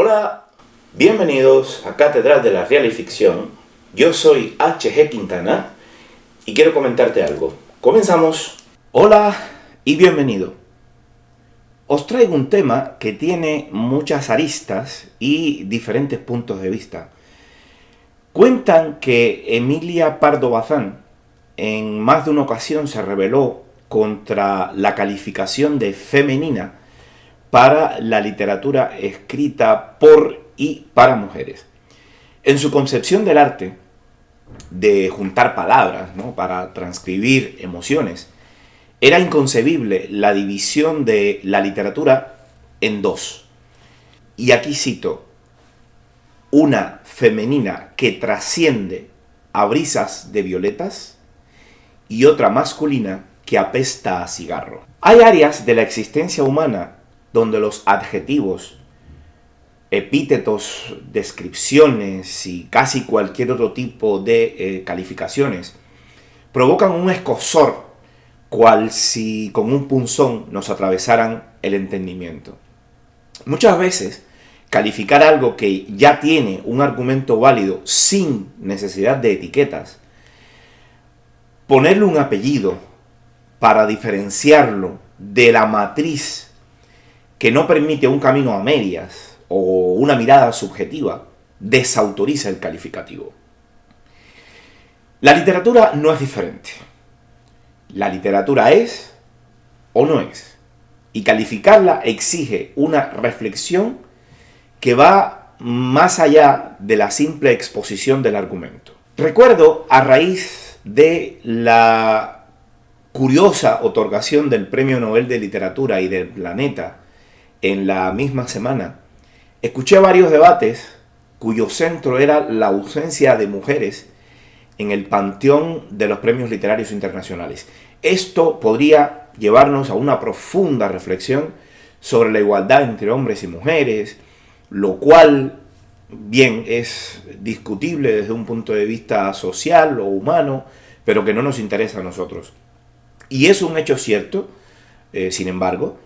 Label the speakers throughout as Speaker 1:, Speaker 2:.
Speaker 1: Hola, bienvenidos a Catedral de la Real y Ficción. Yo soy H.G. Quintana y quiero comentarte algo. Comenzamos. Hola y bienvenido. Os traigo un tema que tiene muchas aristas y diferentes puntos de vista. Cuentan que Emilia Pardo Bazán en más de una ocasión se rebeló contra la calificación de femenina para la literatura escrita por y para mujeres. En su concepción del arte, de juntar palabras, ¿no?, para transcribir emociones, era inconcebible la división de la literatura en dos. Y aquí cito: una femenina que trasciende a brisas de violetas y otra masculina que apesta a cigarro. Hay áreas de la existencia humana donde los adjetivos, epítetos, descripciones y casi cualquier otro tipo de calificaciones provocan un escozor, cual si con un punzón nos atravesaran el entendimiento. Muchas veces, calificar algo que ya tiene un argumento válido sin necesidad de etiquetas, ponerle un apellido para diferenciarlo de la matriz que no permite un camino a medias o una mirada subjetiva, desautoriza el calificativo. La literatura no es diferente. La literatura es o no es. Y calificarla exige una reflexión que va más allá de la simple exposición del argumento. Recuerdo, a raíz de la curiosa otorgación del Premio Nobel de Literatura y del Planeta en la misma semana, escuché varios debates cuyo centro era la ausencia de mujeres en el panteón de los premios literarios internacionales. Esto podría llevarnos a una profunda reflexión sobre la igualdad entre hombres y mujeres, lo cual, bien, es discutible desde un punto de vista social o humano, pero que no nos interesa a nosotros. Y es un hecho cierto, sin embargo,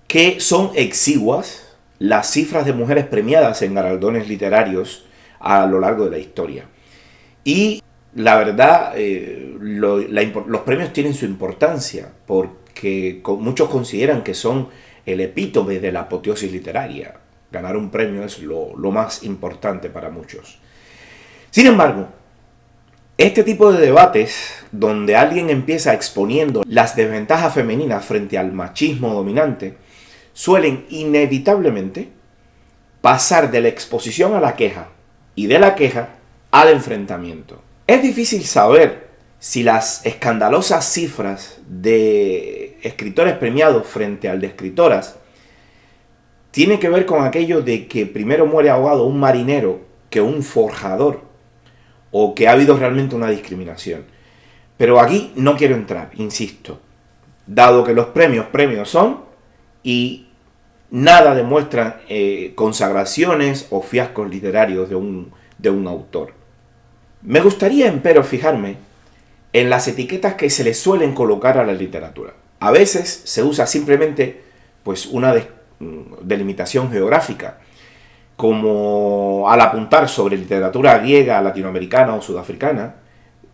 Speaker 1: que son exiguas las cifras de mujeres premiadas en galardones literarios a lo largo de la historia. Y la verdad, los premios tienen su importancia, porque muchos consideran que son el epítome de la apoteosis literaria. Ganar un premio es lo más importante para muchos. Sin embargo, este tipo de debates, donde alguien empieza exponiendo las desventajas femeninas frente al machismo dominante, suelen inevitablemente pasar de la exposición a la queja y de la queja al enfrentamiento. Es difícil saber si las escandalosas cifras de escritores premiados frente al de escritoras tiene que ver con aquello de que primero muere ahogado un marinero que un forjador, o que ha habido realmente una discriminación. Pero aquí no quiero entrar, insisto, dado que los premios son y nada demuestran consagraciones o fiascos literarios de un autor. Me gustaría, empero, fijarme en las etiquetas que se le suelen colocar a la literatura. A veces se usa simplemente pues una delimitación geográfica, como al apuntar sobre literatura griega, latinoamericana o sudafricana,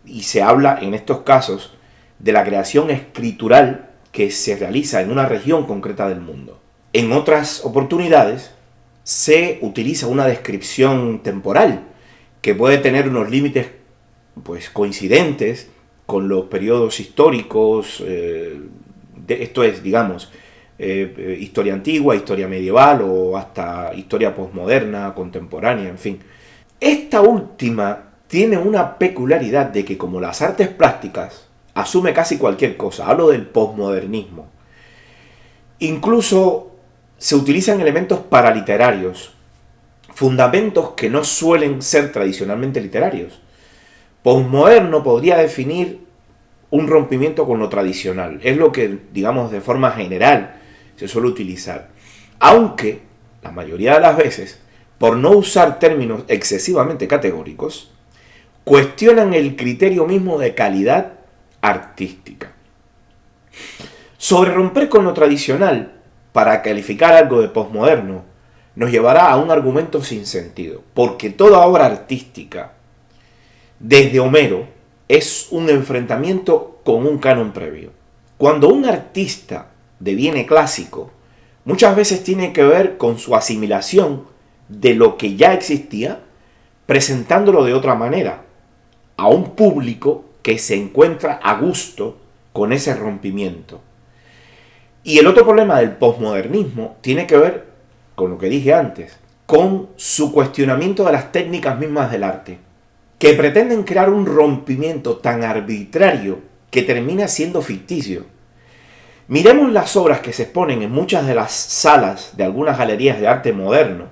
Speaker 1: y se habla en estos casos de la creación escritural que se realiza en una región concreta del mundo. En otras oportunidades se utiliza una descripción temporal que puede tener unos límites pues coincidentes con los periodos históricos, esto es, digamos, historia antigua, historia medieval o hasta historia posmoderna, contemporánea, en fin. Esta última tiene una peculiaridad de que, como las artes plásticas, asume casi cualquier cosa. Hablo del posmodernismo. Incluso se utilizan elementos paraliterarios, fundamentos que no suelen ser tradicionalmente literarios. Posmoderno podría definir un rompimiento con lo tradicional. Es lo que, digamos, de forma general se suele utilizar. Aunque, la mayoría de las veces, por no usar términos excesivamente categóricos, cuestionan el criterio mismo de calidad artística. Sobre romper con lo tradicional para calificar algo de posmoderno, nos llevará a un argumento sin sentido, porque toda obra artística, desde Homero, es un enfrentamiento con un canon previo. Cuando un artista deviene clásico, muchas veces tiene que ver con su asimilación de lo que ya existía, presentándolo de otra manera, a un público que se encuentra a gusto con ese rompimiento. Y el otro problema del posmodernismo tiene que ver con lo que dije antes, con su cuestionamiento de las técnicas mismas del arte, que pretenden crear un rompimiento tan arbitrario que termina siendo ficticio. Miremos las obras que se exponen en muchas de las salas de algunas galerías de arte moderno,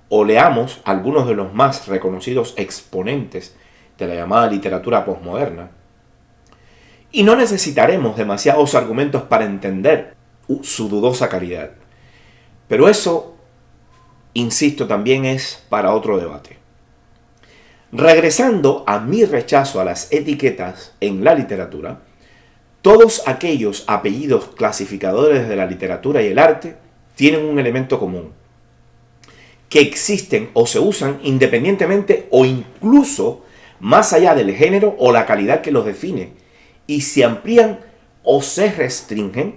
Speaker 1: o leamos algunos de los más reconocidos exponentes de la llamada literatura posmoderna. Y no necesitaremos demasiados argumentos para entender su dudosa calidad. Pero eso, insisto, también es para otro debate. Regresando a mi rechazo a las etiquetas en la literatura, todos aquellos apellidos clasificadores de la literatura y el arte tienen un elemento común, que existen o se usan independientemente o incluso más allá del género o la calidad que los define, y se amplían o se restringen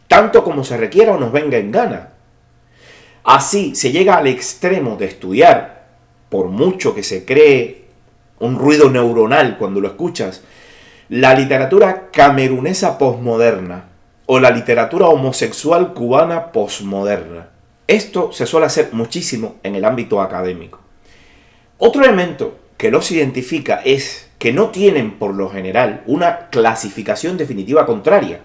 Speaker 1: tanto como se requiera o nos venga en gana. Así se llega al extremo de estudiar, por mucho que se cree un ruido neuronal cuando lo escuchas, la literatura camerunesa posmoderna o la literatura homosexual cubana posmoderna. Esto se suele hacer muchísimo en el ámbito académico. Otro elemento que los identifica es que no tienen por lo general una clasificación definitiva contraria,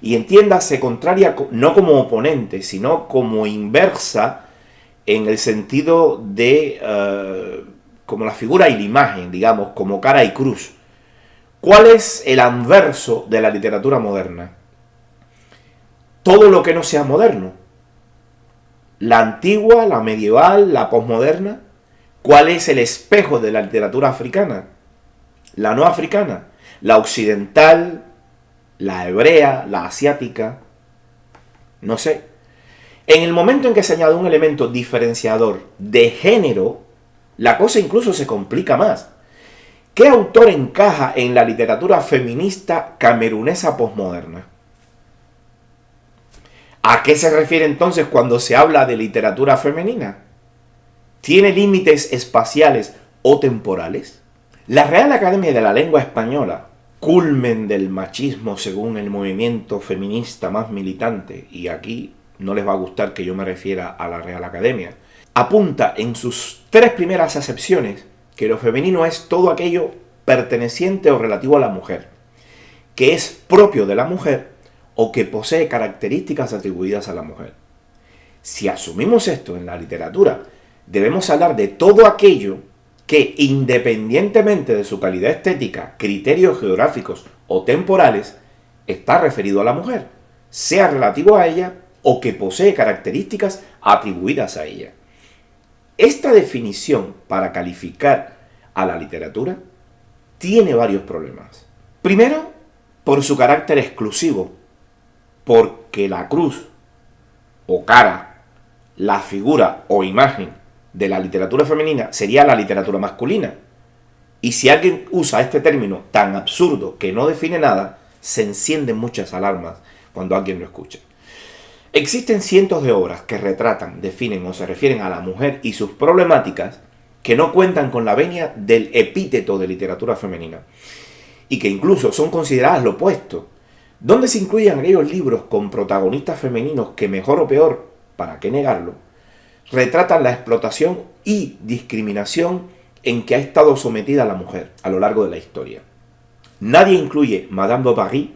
Speaker 1: y entiéndase contraria no como oponente, sino como inversa en el sentido de como la figura y la imagen, digamos, como cara y cruz. ¿Cuál es el anverso de la literatura moderna? Todo lo que no sea moderno. La antigua, la medieval, la posmoderna. ¿Cuál es el espejo de la literatura africana? La no africana, la occidental, la hebrea, la asiática, no sé. En el momento en que se añade un elemento diferenciador de género, la cosa incluso se complica más. ¿Qué autor encaja en la literatura feminista camerunesa posmoderna? ¿A qué se refiere entonces cuando se habla de literatura femenina? ¿Tiene límites espaciales o temporales? La Real Academia de la Lengua Española, culmen del machismo según el movimiento feminista más militante, y aquí no les va a gustar que yo me refiera a la Real Academia, apunta en sus 3 primeras acepciones que lo femenino es todo aquello perteneciente o relativo a la mujer, que es propio de la mujer o que posee características atribuidas a la mujer. Si asumimos esto en la literatura, debemos hablar de todo aquello que, independientemente de su calidad estética, criterios geográficos o temporales, está referido a la mujer, sea relativo a ella o que posee características atribuidas a ella. Esta definición para calificar a la literatura tiene varios problemas. Primero, por su carácter exclusivo, porque la cruz o cara, la figura o imagen de la literatura femenina sería la literatura masculina. Y si alguien usa este término tan absurdo que no define nada, se encienden muchas alarmas cuando alguien lo escucha. Existen cientos de obras que retratan, definen o se refieren a la mujer y sus problemáticas que no cuentan con la venia del epíteto de literatura femenina y que incluso son consideradas lo opuesto, donde se incluyen aquellos libros con protagonistas femeninos que, mejor o peor, para qué negarlo, retratan la explotación y discriminación en que ha estado sometida la mujer a lo largo de la historia. Nadie incluye Madame Bovary,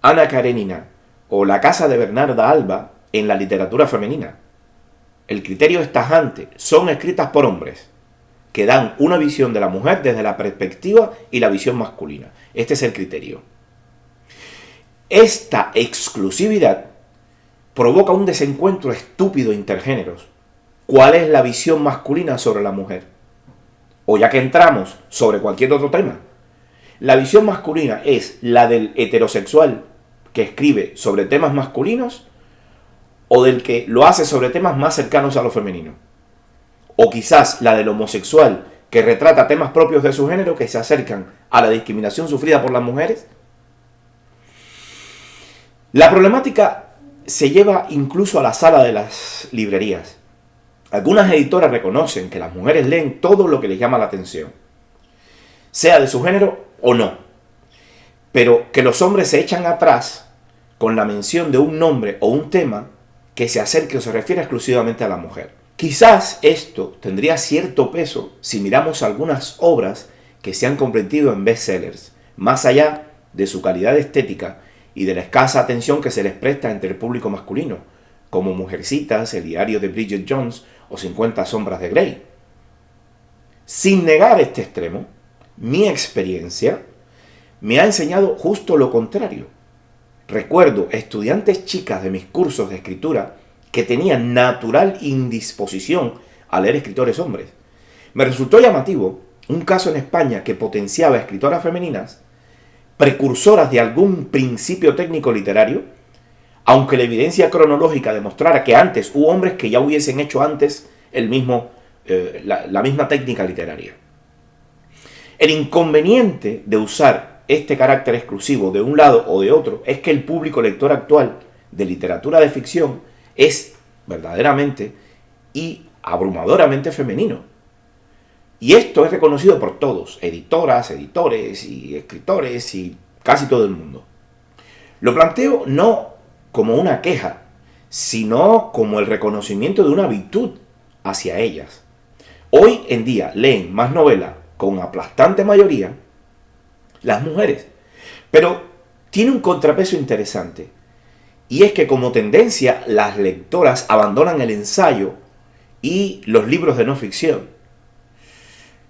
Speaker 1: Ana Karenina o La casa de Bernarda Alba en la literatura femenina. El criterio es tajante, son escritas por hombres que dan una visión de la mujer desde la perspectiva y la visión masculina. Este es el criterio. Esta exclusividad provoca un desencuentro estúpido intergéneros. ¿Cuál es la visión masculina sobre la mujer? O ya que entramos sobre cualquier otro tema, la visión masculina es la del heterosexual que escribe sobre temas masculinos o del que lo hace sobre temas más cercanos a lo femenino. O quizás la del homosexual, que retrata temas propios de su género que se acercan a la discriminación sufrida por las mujeres. La problemática se lleva incluso a la sala de las librerías. Algunas editoras reconocen que las mujeres leen todo lo que les llama la atención, sea de su género o no, pero que los hombres se echan atrás con la mención de un nombre o un tema que se acerque o se refiere exclusivamente a la mujer. Quizás esto tendría cierto peso si miramos algunas obras que se han convertido en bestsellers, más allá de su calidad estética y de la escasa atención que se les presta entre el público masculino, como Mujercitas, El diario de Bridget Jones o 50 sombras de Grey. Sin negar este extremo, mi experiencia me ha enseñado justo lo contrario. Recuerdo estudiantes chicas de mis cursos de escritura que tenían natural indisposición a leer escritores hombres. Me resultó llamativo un caso en España que potenciaba escritoras femeninas, precursoras de algún principio técnico literario, aunque la evidencia cronológica demostrara que antes hubo hombres que ya hubiesen hecho antes la misma técnica literaria. El inconveniente de usar este carácter exclusivo de un lado o de otro es que el público lector actual de literatura de ficción es verdaderamente y abrumadoramente femenino. Y esto es reconocido por todos, editoras, editores y escritores y casi todo el mundo. Lo planteo no como una queja, sino como el reconocimiento de una virtud hacia ellas. Hoy en día leen más novela con aplastante mayoría las mujeres, pero tiene un contrapeso interesante. Y es que como tendencia las lectoras abandonan el ensayo y los libros de no ficción.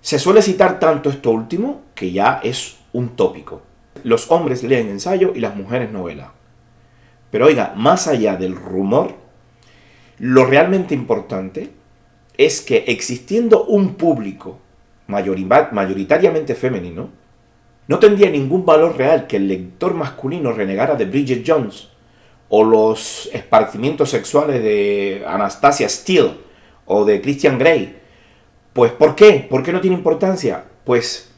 Speaker 1: Se suele citar tanto esto último que ya es un tópico. Los hombres leen ensayo y las mujeres novela. Pero oiga, más allá del rumor, lo realmente importante es que existiendo un público mayoritariamente femenino, no tendría ningún valor real que el lector masculino renegara de Bridget Jones o los esparcimientos sexuales de Anastasia Steele o de Christian Grey. Pues ¿por qué? ¿Por qué no tiene importancia? Pues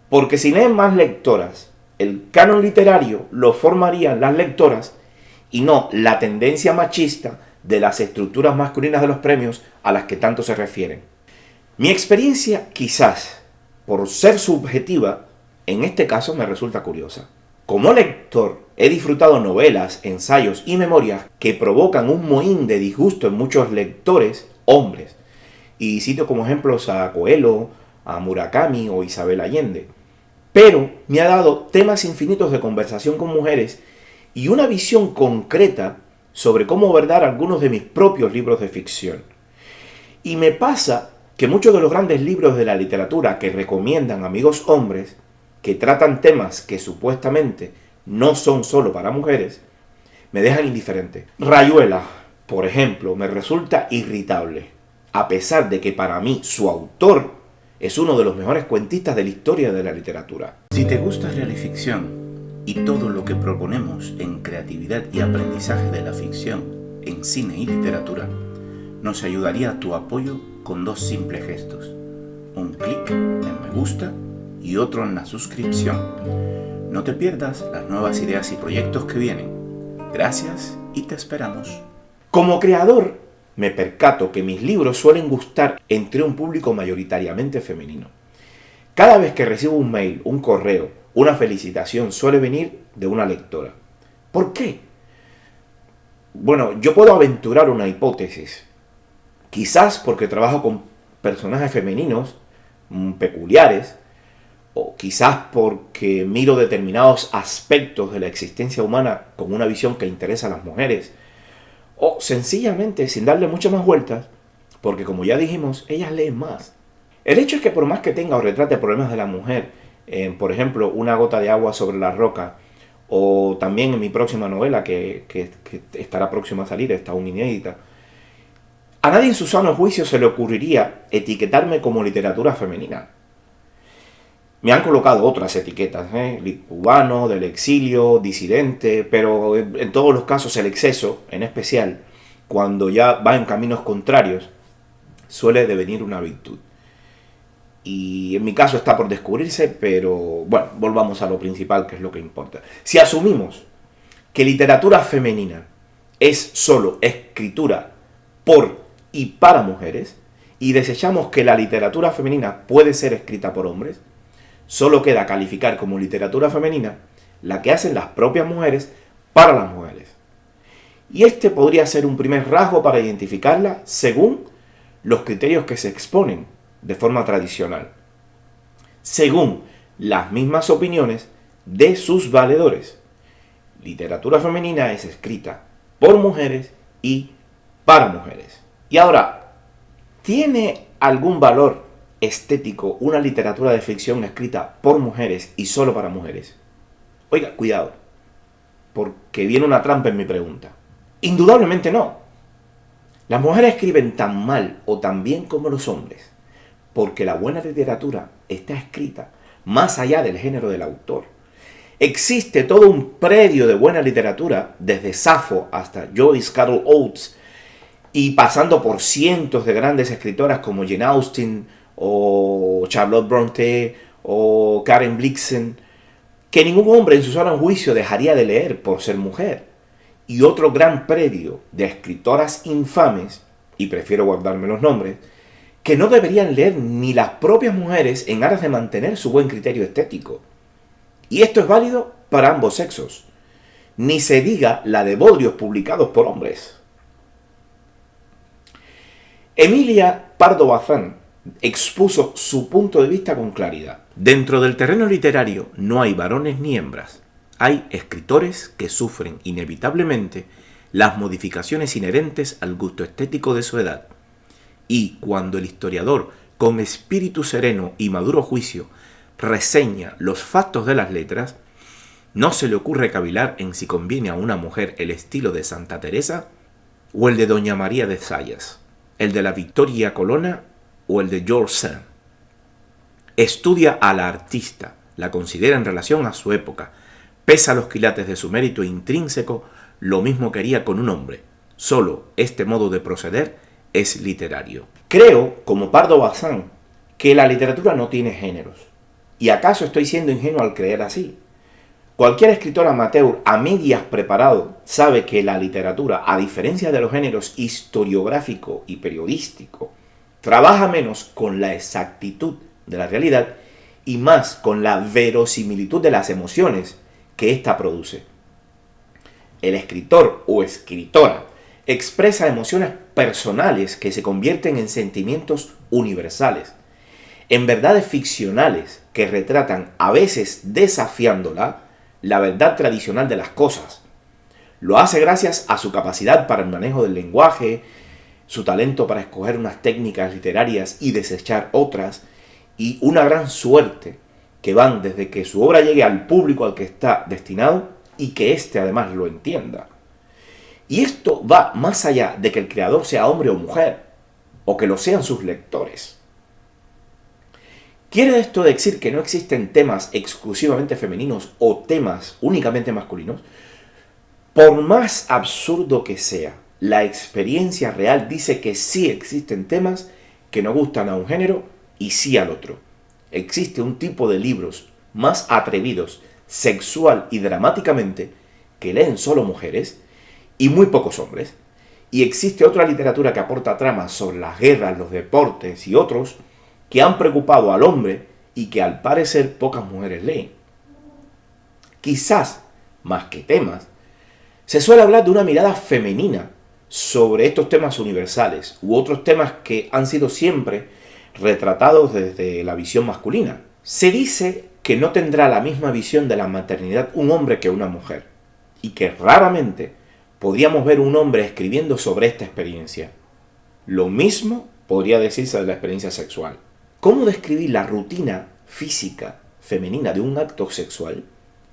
Speaker 1: porque si leen más lectoras, el canon literario lo formarían las lectoras y no la tendencia machista de las estructuras masculinas de los premios a las que tanto se refieren. Mi experiencia, quizás, por ser subjetiva, en este caso me resulta curiosa. Como lector, he disfrutado novelas, ensayos y memorias que provocan un mohín de disgusto en muchos lectores hombres. Y cito como ejemplos a Coelho, a Murakami o Isabel Allende. Pero me ha dado temas infinitos de conversación con mujeres y una visión concreta sobre cómo abordar algunos de mis propios libros de ficción. Y me pasa que muchos de los grandes libros de la literatura que recomiendan amigos hombres, que tratan temas que supuestamente no son solo para mujeres, me dejan indiferente. Rayuela, por ejemplo, me resulta irritable, a pesar de que para mí su autor es uno de los mejores cuentistas de la historia de la literatura.
Speaker 2: Si te gusta Realificción y todo lo que proponemos en creatividad y aprendizaje de la ficción, en cine y literatura, nos ayudaría tu apoyo con dos simples gestos: un clic en me gusta y otro en la suscripción. No te pierdas las nuevas ideas y proyectos que vienen. Gracias y te esperamos.
Speaker 1: Como creador, me percato que mis libros suelen gustar entre un público mayoritariamente femenino. Cada vez que recibo un mail, un correo, una felicitación, suele venir de una lectora. ¿Por qué? Bueno, yo puedo aventurar una hipótesis. Quizás porque trabajo con personajes femeninos peculiares, o quizás porque miro determinados aspectos de la existencia humana con una visión que interesa a las mujeres, o sencillamente, sin darle muchas más vueltas, porque como ya dijimos, ellas leen más. El hecho es que por más que tenga o retrate problemas de la mujer, por ejemplo, Una gota de agua sobre la roca, o también en mi próxima novela que estará próxima a salir, está aún inédita, a nadie en su sano juicio se le ocurriría etiquetarme como literatura femenina. Me han colocado otras etiquetas, cubano, del exilio, disidente, pero en todos los casos el exceso, en especial, cuando ya va en caminos contrarios, suele devenir una virtud. Y en mi caso está por descubrirse, pero bueno, volvamos a lo principal, que es lo que importa. Si asumimos que literatura femenina es solo escritura por y para mujeres, y desechamos que la literatura femenina puede ser escrita por hombres, solo queda calificar como literatura femenina la que hacen las propias mujeres para las mujeres. Y este podría ser un primer rasgo para identificarla según los criterios que se exponen de forma tradicional, según las mismas opiniones de sus valedores. Literatura femenina es escrita por mujeres y para mujeres. Y ahora, ¿tiene algún valor estético una literatura de ficción escrita por mujeres y solo para mujeres? Oiga, cuidado, porque viene una trampa en mi pregunta. Indudablemente no. Las mujeres escriben tan mal o tan bien como los hombres, porque la buena literatura está escrita más allá del género del autor. Existe todo un predio de buena literatura, desde Safo hasta Joyce Carol Oates, y pasando por cientos de grandes escritoras como Jane Austen, o Charlotte Bronte, o Karen Blixen, que ningún hombre en su sano juicio dejaría de leer por ser mujer. Y otro gran predio de escritoras infames, y prefiero guardarme los nombres, que no deberían leer ni las propias mujeres en aras de mantener su buen criterio estético. Y esto es válido para ambos sexos. Ni se diga la de bodrios publicados por hombres. Emilia Pardo Bazán expuso su punto de vista con claridad. Dentro del terreno literario no hay varones ni hembras. Hay escritores que sufren inevitablemente las modificaciones inherentes al gusto estético de su edad. Y cuando el historiador, con espíritu sereno y maduro juicio, reseña los factos de las letras, no se le ocurre cavilar en si conviene a una mujer el estilo de Santa Teresa o el de Doña María de Zayas, el de la Victoria Colonna o el de George Sand. Estudia a la artista, la considera en relación a su época, pesa los quilates de su mérito intrínseco, lo mismo que haría con un hombre. Solo este modo de proceder es literario. Creo, como Pardo Bazán, que la literatura no tiene géneros. ¿Y acaso estoy siendo ingenuo al creer así? Cualquier escritor amateur a medias preparado sabe que la literatura, a diferencia de los géneros historiográfico y periodístico, trabaja menos con la exactitud de la realidad y más con la verosimilitud de las emociones que ésta produce. El escritor o escritora expresa emociones personales que se convierten en sentimientos universales, en verdades ficcionales que retratan, a veces desafiándola, la verdad tradicional de las cosas. Lo hace gracias a su capacidad para el manejo del lenguaje, su talento para escoger unas técnicas literarias y desechar otras, y una gran suerte que van desde que su obra llegue al público al que está destinado y que éste además lo entienda. Y esto va más allá de que el creador sea hombre o mujer, o que lo sean sus lectores. ¿Quiere esto decir que no existen temas exclusivamente femeninos o temas únicamente masculinos? Por más absurdo que sea, la experiencia real dice que sí existen temas que no gustan a un género y sí al otro. Existe un tipo de libros más atrevidos, sexual y dramáticamente, que leen solo mujeres y muy pocos hombres. Y existe otra literatura que aporta tramas sobre las guerras, los deportes y otros que han preocupado al hombre y que al parecer pocas mujeres leen. Quizás, más que temas, se suele hablar de una mirada femenina sobre estos temas universales u otros temas que han sido siempre retratados desde la visión masculina. Se dice que no tendrá la misma visión de la maternidad un hombre que una mujer, y que raramente podríamos ver un hombre escribiendo sobre esta experiencia. Lo mismo podría decirse de la experiencia sexual. ¿Cómo describir la rutina física femenina de un acto sexual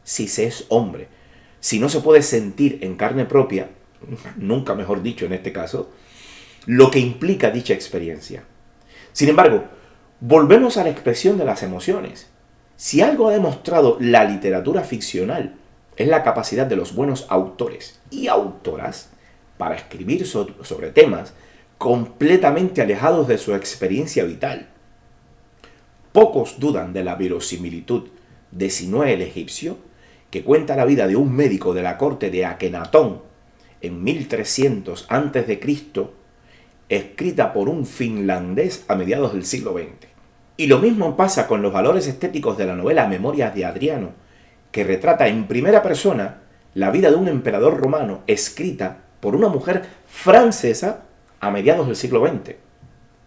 Speaker 1: si se es hombre? Si no se puede sentir en carne propia, nunca mejor dicho en este caso, lo que implica dicha experiencia. Sin embargo, volvemos a la expresión de las emociones. Si algo ha demostrado la literatura ficcional es la capacidad de los buenos autores y autoras para escribir sobre temas completamente alejados de su experiencia vital. Pocos dudan de la verosimilitud de Sinué el egipcio, que cuenta la vida de un médico de la corte de Akenatón en 1300 a.C., escrita por un finlandés a mediados del siglo XX. Y lo mismo pasa con los valores estéticos de la novela Memorias de Adriano, que retrata en primera persona la vida de un emperador romano escrita por una mujer francesa a mediados del siglo XX.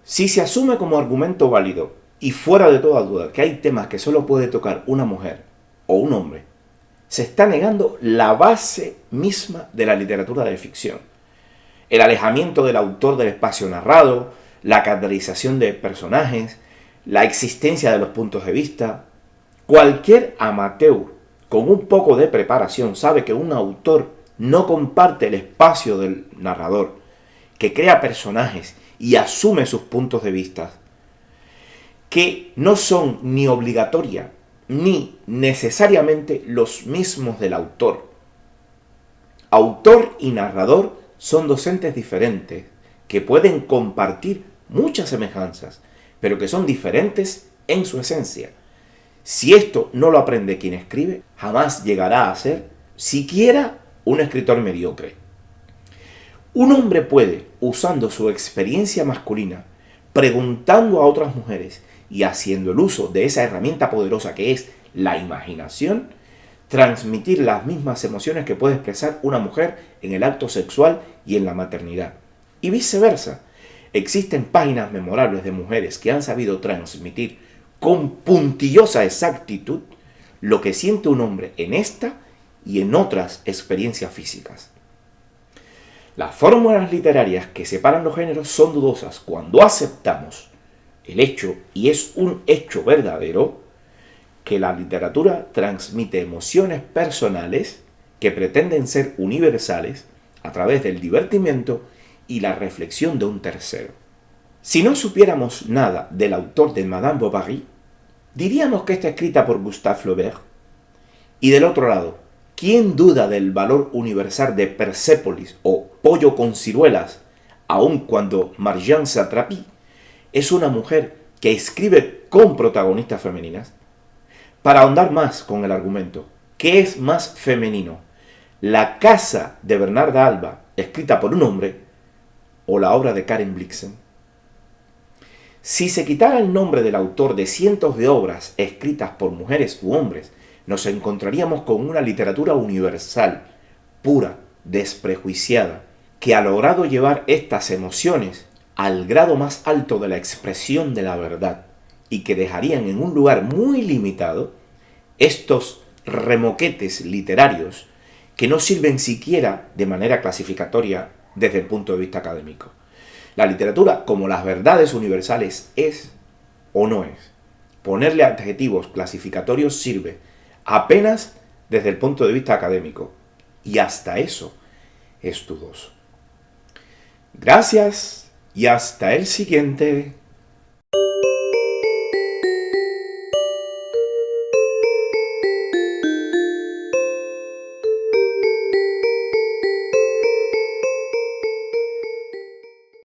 Speaker 1: Si se asume como argumento válido y fuera de toda duda que hay temas que solo puede tocar una mujer o un hombre, se está negando la base misma de la literatura de ficción. El alejamiento del autor del espacio narrado, la caracterización de personajes, la existencia de los puntos de vista. Cualquier amateur con un poco de preparación sabe que un autor no comparte el espacio del narrador, que crea personajes y asume sus puntos de vista, que no son ni obligatoria ni necesariamente los mismos del autor. Autor y narrador son dos entes diferentes que pueden compartir muchas semejanzas, pero que son diferentes en su esencia. Si esto no lo aprende quien escribe, jamás llegará a ser siquiera un escritor mediocre. Un hombre puede, usando su experiencia masculina, preguntando a otras mujeres y haciendo el uso de esa herramienta poderosa que es la imaginación, transmitir las mismas emociones que puede expresar una mujer en el acto sexual y en la maternidad. Y viceversa. Existen páginas memorables de mujeres que han sabido transmitir con puntillosa exactitud lo que siente un hombre en esta y en otras experiencias físicas. Las fórmulas literarias que separan los géneros son dudosas cuando aceptamos el hecho, y es un hecho verdadero, que la literatura transmite emociones personales que pretenden ser universales a través del divertimiento y la reflexión de un tercero. Si no supiéramos nada del autor de Madame Bovary, diríamos que está escrita por Gustave Flaubert. Y del otro lado, ¿quién duda del valor universal de Persépolis o Pollo con ciruelas, aun cuando Marjane Satrapi es una mujer que escribe con protagonistas femeninas? Para ahondar más con el argumento, ¿qué es más femenino? ¿La casa de Bernarda Alba, escrita por un hombre, o la obra de Karen Blixen? Si se quitara el nombre del autor de cientos de obras escritas por mujeres u hombres, nos encontraríamos con una literatura universal, pura, desprejuiciada, que ha logrado llevar estas emociones al grado más alto de la expresión de la verdad y que dejarían en un lugar muy limitado estos remoquetes literarios que no sirven siquiera de manera clasificatoria desde el punto de vista académico. La literatura, como las verdades universales, es o no es. Ponerle adjetivos clasificatorios sirve apenas desde el punto de vista académico, y hasta eso es dudoso. Gracias y hasta el siguiente.